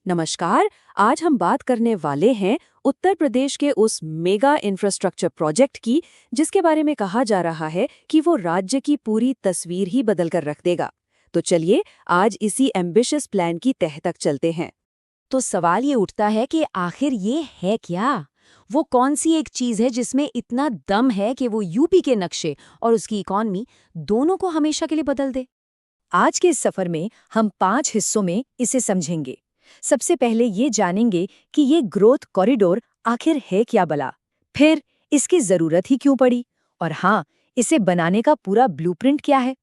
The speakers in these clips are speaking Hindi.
नमस्कार। आज हम बात करने वाले हैं उत्तर प्रदेश के उस मेगा इंफ्रास्ट्रक्चर प्रोजेक्ट की जिसके बारे में कहा जा रहा है कि वो राज्य की पूरी तस्वीर ही बदल कर रख देगा। तो चलिए आज इसी एम्बिशियस प्लान की तह तक चलते हैं। तो सवाल ये उठता है कि आखिर ये है क्या? वो कौन सी एक चीज है जिसमें इतना दम है कि वो यूपी के नक्शे और उसकी इकॉनमी दोनों को हमेशा के लिए बदल दे? आज के इस सफर में हम 5 हिस्सों में इसे समझेंगे। सबसे पहले ये जानेंगे कि ये ग्रोथ कॉरिडोर आखिर है क्या भला, फिर इसकी जरूरत ही क्यों पड़ी, और हाँ, इसे बनाने का पूरा ब्लूप्रिंट क्या है।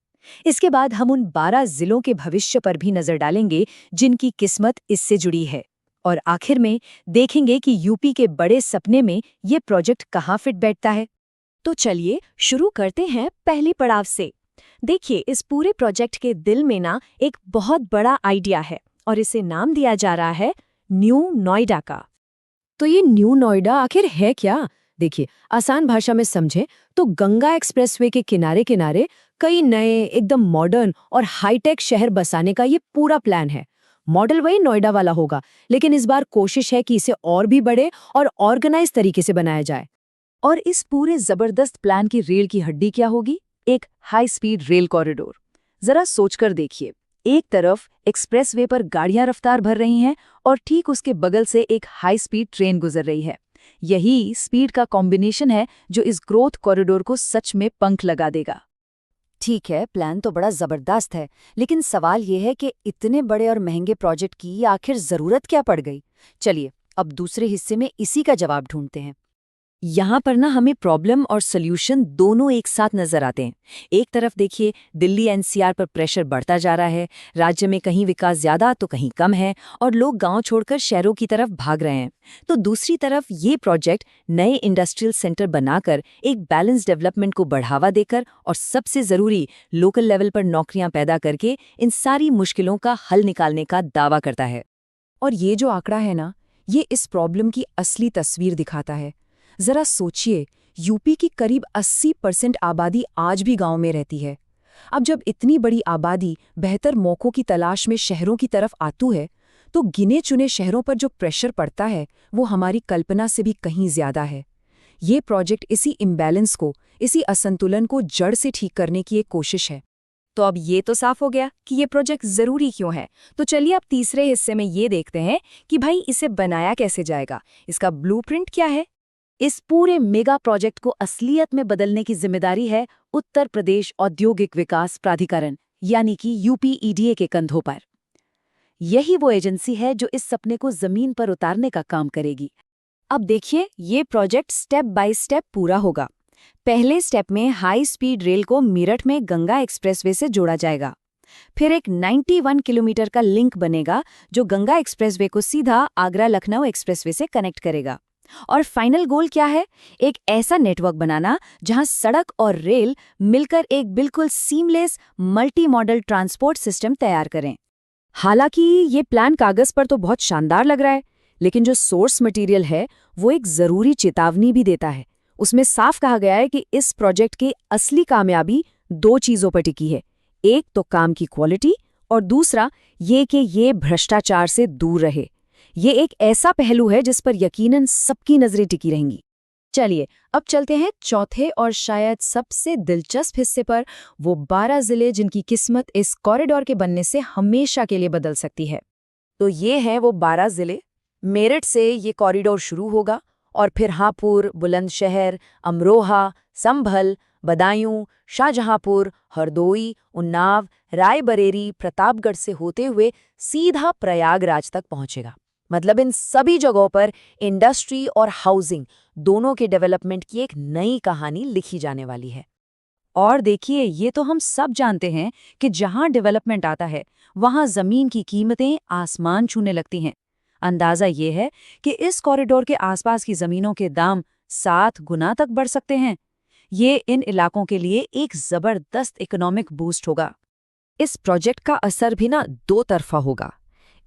इसके बाद हम उन 12 जिलों के भविष्य पर भी नजर डालेंगे जिनकी किस्मत इससे जुड़ी है, और आखिर में देखेंगे कि यूपी के बड़े सपने में ये प्रोजेक्ट कहाँ फिट बैठता है। तो चलिए शुरू करते हैं पहली पड़ाव से। देखिए, इस पूरे प्रोजेक्ट के दिल में ना एक बहुत बड़ा आइडिया है और इसे नाम दिया जा रहा है न्यू नोएडा का। तो ये न्यू नोएडा आखिर है क्या? देखिए, आसान भाषा में समझें तो गंगा एक्सप्रेसवे के किनारे किनारे कई नए एकदम मॉडर्न और हाईटेक शहर बसाने का ये पूरा प्लान है। मॉडल वही नोएडा वाला होगा, लेकिन इस बार कोशिश है कि इसे और भी बड़े और ऑर्गेनाइज तरीके से बनाया जाए। और इस पूरे जबरदस्त प्लान की रीढ़ की हड्डी क्या होगी? एक हाई स्पीड रेल कॉरिडोर। जरा सोचकर देखिए, एक तरफ एक्सप्रेसवे पर गाड़ियां रफ्तार भर रही हैं और ठीक उसके बगल से एक हाई स्पीड ट्रेन गुजर रही है। यही स्पीड का कॉम्बिनेशन है जो इस ग्रोथ कॉरिडोर को सच में पंख लगा देगा। ठीक है, प्लान तो बड़ा जबरदस्त है, लेकिन सवाल ये है कि इतने बड़े और महंगे प्रोजेक्ट की आखिर जरूरत क्या पड़ गई। चलिए अब दूसरे हिस्से में इसी का जवाब ढूंढते हैं। यहाँ पर ना हमें प्रॉब्लम और सॉल्यूशन दोनों एक साथ नजर आते हैं। एक तरफ देखिए, दिल्ली एनसीआर पर प्रेशर बढ़ता जा रहा है। राज्य में कहीं विकास ज्यादा तो कहीं कम है और लोग गांव छोड़कर शहरों की तरफ भाग रहे हैं। तो दूसरी तरफ ये प्रोजेक्ट नए इंडस्ट्रियल सेंटर बनाकर एक बैलेंस डेवलपमेंट को बढ़ावा देकर और सबसे जरूरी लोकल लेवल पर नौकरियां पैदा करके इन सारी मुश्किलों का हल निकालने का दावा करता है। और ये जो आंकड़ा है ना, ये इस प्रॉब्लम की असली तस्वीर दिखाता है। जरा सोचिए, यूपी की करीब 80% आबादी आज भी गांव में रहती है। अब जब इतनी बड़ी आबादी बेहतर मौकों की तलाश में शहरों की तरफ आतू है, तो गिने चुने शहरों पर जो प्रेशर पड़ता है वो हमारी कल्पना से भी कहीं ज्यादा है। ये प्रोजेक्ट इसी इम्बैलेंस को, इसी असंतुलन को जड़ से ठीक करने की एक कोशिश है। तो अब ये तो साफ हो गया कि ये प्रोजेक्ट जरूरी क्यों है। तो चलिए अब तीसरे हिस्से में ये देखते हैं कि भाई इसे बनाया कैसे जाएगा, इसका ब्लूप्रिंट क्या है। इस पूरे मेगा प्रोजेक्ट को असलियत में बदलने की जिम्मेदारी है उत्तर प्रदेश औद्योगिक विकास प्राधिकरण यानी कि यूपीईडीए के कंधों पर। यही वो एजेंसी है जो इस सपने को जमीन पर उतारने का काम करेगी। अब देखिए, ये प्रोजेक्ट स्टेप बाय स्टेप पूरा होगा। पहले स्टेप में हाई स्पीड रेल को मेरठ में गंगा एक्सप्रेसवे से जोड़ा जाएगा। फिर एक 91 किलोमीटर का लिंक बनेगा जो गंगा एक्सप्रेसवे को सीधा आगरा लखनऊ एक्सप्रेसवे से कनेक्ट करेगा। और फाइनल गोल क्या है? एक ऐसा नेटवर्क बनाना जहां सड़क और रेल मिलकर एक बिल्कुल seamless multi modal transport system तैयार करें। हालांकि ये प्लान कागज पर तो बहुत शानदार लग रहा है, लेकिन जो सोर्स मटेरियल है वो एक जरूरी चेतावनी भी देता है। उसमें साफ कहा गया है कि इस प्रोजेक्ट की असली कामयाबी 2 चीजों पर टिकी है। एक तो काम की क्वालिटी और दूसरा ये कि ये भ्रष्टाचार से दूर रहे। ये एक ऐसा पहलू है जिस पर यकीनन सबकी नजरें टिकी रहेंगी। चलिए अब चलते हैं चौथे और शायद सबसे दिलचस्प हिस्से पर, वो 12 जिले जिनकी किस्मत इस कॉरिडोर के बनने से हमेशा के लिए बदल सकती है। तो ये हैं वो 12 जिले। मेरठ से ये कॉरिडोर शुरू होगा और फिर हापुड़, बुलंदशहर, अमरोहा, संभल, बदायूं, शाहजहांपुर, हरदोई, उन्नाव, रायबरेली, प्रतापगढ़ से होते हुए सीधा प्रयागराज तक पहुंचेगा। मतलब इन सभी जगहों पर इंडस्ट्री और हाउसिंग दोनों के डेवलपमेंट की एक नई कहानी लिखी जाने वाली है। और देखिए, ये तो हम सब जानते हैं कि जहां डेवलपमेंट आता है वहां जमीन की कीमतें आसमान छूने लगती हैं। अंदाजा ये है कि इस कॉरिडोर के आसपास की जमीनों के दाम 7 गुना तक बढ़ सकते हैं। ये इन इलाकों के लिए एक जबरदस्त इकोनॉमिक बूस्ट होगा। इस प्रोजेक्ट का असर भी ना 2 तरफा होगा।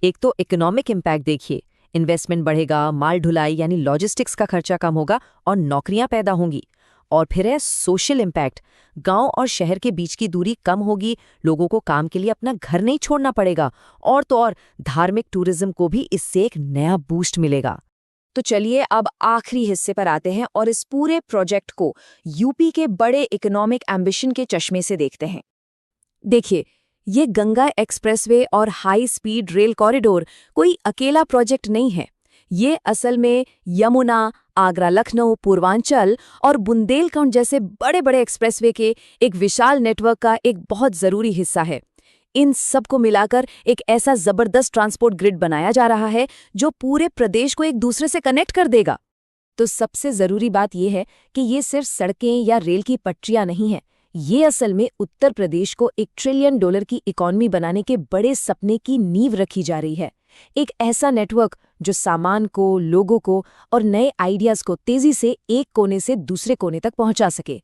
एक तो इकोनॉमिक इम्पैक्ट देखिए, इन्वेस्टमेंट बढ़ेगा, माल ढुलाई यानी लॉजिस्टिक्स का खर्चा कम होगा और नौकरियां पैदा होंगी। और फिर है सोशल इम्पैक्ट। गांव और शहर के बीच की दूरी कम होगी, लोगों को काम के लिए अपना घर नहीं छोड़ना पड़ेगा, और तो और धार्मिक टूरिज्म को भी इससे एक नया बूस्ट मिलेगा। तो चलिए अब आखिरी हिस्से पर आते हैं और इस पूरे प्रोजेक्ट को यूपी के बड़े इकोनॉमिक एम्बिशन के चश्मे से देखते हैं। देखिए, ये गंगा एक्सप्रेसवे और हाई स्पीड रेल कॉरिडोर कोई अकेला प्रोजेक्ट नहीं है। ये असल में यमुना, आगरा लखनऊ, पूर्वांचल और बुंदेलखंड जैसे बड़े बड़े एक्सप्रेसवे के एक विशाल नेटवर्क का एक बहुत ज़रूरी हिस्सा है। इन सब को मिलाकर एक ऐसा ज़बरदस्त ट्रांसपोर्ट ग्रिड बनाया जा रहा है जो पूरे प्रदेश को एक दूसरे से कनेक्ट कर देगा। तो सबसे ज़रूरी बात यह है कि ये सिर्फ सड़कें या रेल की पटरियां नहीं हैं। ये असल में उत्तर प्रदेश को $1 ट्रिलियन की इकॉनमी बनाने के बड़े सपने की नींव रखी जा रही है। एक ऐसा नेटवर्क जो सामान को, लोगों को और नए आइडियाज़ को तेज़ी से एक कोने से दूसरे कोने तक पहुंचा सके।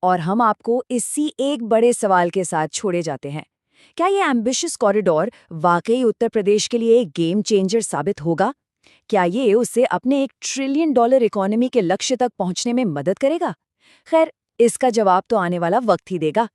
और हम आपको इसी एक बड़े सवाल के साथ छोड़े जाते हैं। क्या ये एम्बिशियस कॉरिडोर वाकई उत्तर प्रदेश के लिए एक गेम चेंजर साबित होगा? क्या ये उसे अपने $1 ट्रिलियन इकोनॉमी के लक्ष्य तक पहुंचने में मदद करेगा? खैर, इसका जवाब तो आने वाला वक्त ही देगा।